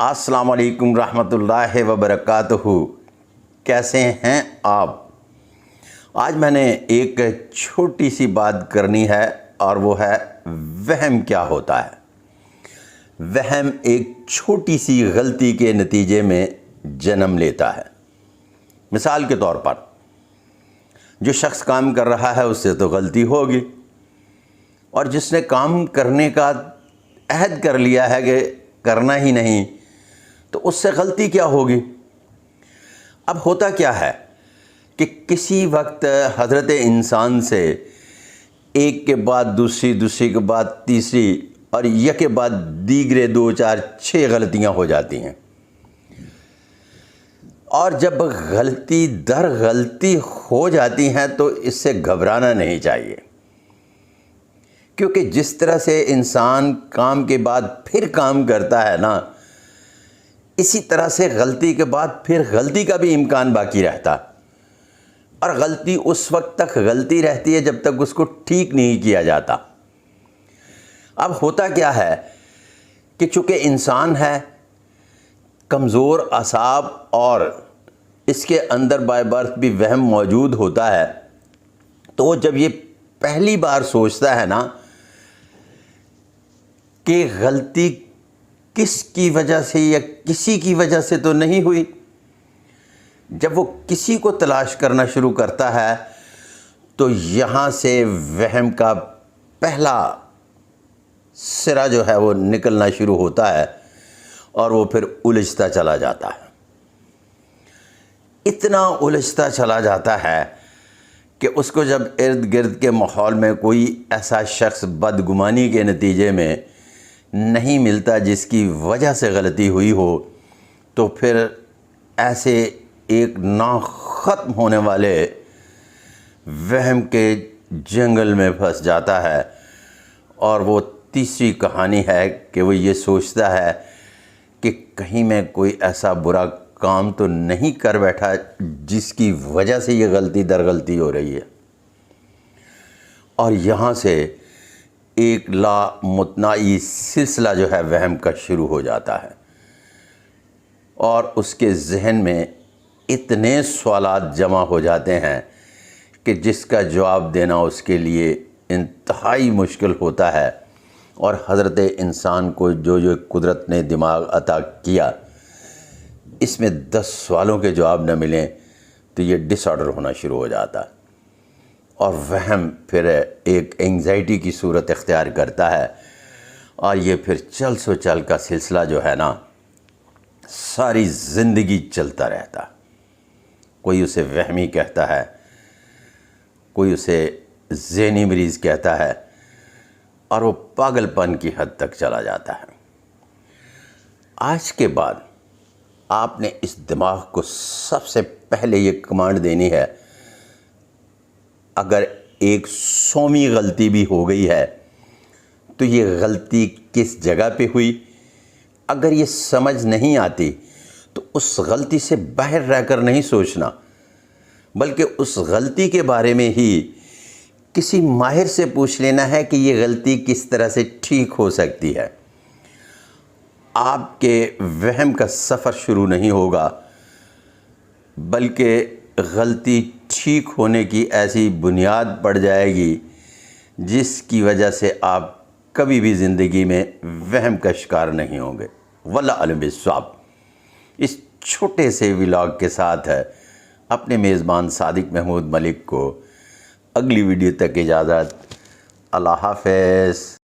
السلام علیکم رحمۃ اللہ وبرکاتہ۔ کیسے ہیں آپ؟ آج میں نے ایک چھوٹی سی بات کرنی ہے اور وہ ہے وہم کیا ہوتا ہے۔ وہم ایک چھوٹی سی غلطی کے نتیجے میں جنم لیتا ہے۔ مثال کے طور پر جو شخص کام کر رہا ہے اس سے تو غلطی ہوگی، اور جس نے کام کرنے کا عہد کر لیا ہے کہ کرنا ہی نہیں تو اس سے غلطی کیا ہوگی؟ اب ہوتا کیا ہے کہ کسی وقت حضرت انسان سے ایک کے بعد دوسری کے بعد تیسری اور یک کے بعد دیگرے 2 4 6 غلطیاں ہو جاتی ہیں، اور جب غلطی در غلطی ہو جاتی ہیں تو اس سے گھبرانا نہیں چاہیے، کیونکہ جس طرح سے انسان کام کے بعد پھر کام کرتا ہے نا، اسی طرح سے غلطی کے بعد پھر غلطی کا بھی امکان باقی رہتا، اور غلطی اس وقت تک غلطی رہتی ہے جب تک اس کو ٹھیک نہیں کیا جاتا۔ اب ہوتا کیا ہے کہ چونکہ انسان ہے، کمزور اعصاب، اور اس کے اندر بائی برتھ بھی وہم موجود ہوتا ہے، تو وہ جب یہ پہلی بار سوچتا ہے نا کہ غلطی کس کی وجہ سے یا کسی کی وجہ سے تو نہیں ہوئی، جب وہ کسی کو تلاش کرنا شروع کرتا ہے تو یہاں سے وہم کا پہلا سرا جو ہے وہ نکلنا شروع ہوتا ہے، اور وہ پھر الجھتا چلا جاتا ہے۔ اتنا الجھتا چلا جاتا ہے کہ اس کو جب ارد گرد کے ماحول میں کوئی ایسا شخص بدگمانی کے نتیجے میں نہیں ملتا جس کی وجہ سے غلطی ہوئی ہو، تو پھر ایسے ایک نا ختم ہونے والے وہم کے جنگل میں پھنس جاتا ہے، اور وہ تیسری کہانی ہے کہ وہ یہ سوچتا ہے کہ کہیں میں کوئی ایسا برا کام تو نہیں کر بیٹھا جس کی وجہ سے یہ غلطی در غلطی ہو رہی ہے، اور یہاں سے ایک لامتناہی سلسلہ جو ہے وہم کا شروع ہو جاتا ہے، اور اس کے ذہن میں اتنے سوالات جمع ہو جاتے ہیں کہ جس کا جواب دینا اس کے لیے انتہائی مشکل ہوتا ہے، اور حضرت انسان کو جو قدرت نے دماغ عطا کیا، اس میں 10 سوالوں کے جواب نہ ملیں تو یہ ڈس آرڈر ہونا شروع ہو جاتا ہے، اور وہم پھر ایک اینگزائٹی کی صورت اختیار کرتا ہے، اور یہ پھر چل سو چل کا سلسلہ جو ہے نا ساری زندگی چلتا رہتا۔ کوئی اسے وہمی کہتا ہے، کوئی اسے ذہنی مریض کہتا ہے، اور وہ پاگل پن کی حد تک چلا جاتا ہے۔ آج کے بعد آپ نے اس دماغ کو سب سے پہلے یہ کمانڈ دینی ہے، اگر ایک 100ویں غلطی بھی ہو گئی ہے تو یہ غلطی کس جگہ پہ ہوئی، اگر یہ سمجھ نہیں آتی تو اس غلطی سے باہر رہ کر نہیں سوچنا، بلکہ اس غلطی کے بارے میں ہی کسی ماہر سے پوچھ لینا ہے کہ یہ غلطی کس طرح سے ٹھیک ہو سکتی ہے۔ آپ کے وہم کا سفر شروع نہیں ہوگا، بلکہ غلطی ٹھیک ہونے کی ایسی بنیاد پڑ جائے گی جس کی وجہ سے آپ کبھی بھی زندگی میں وہم کا شکار نہیں ہوں گے۔ واللہ علم بالصواب۔ اس چھوٹے سے ولاگ کے ساتھ ہے اپنے میزبان صادق محمود ملک کو اگلی ویڈیو تک اجازت۔ اللہ حافظ۔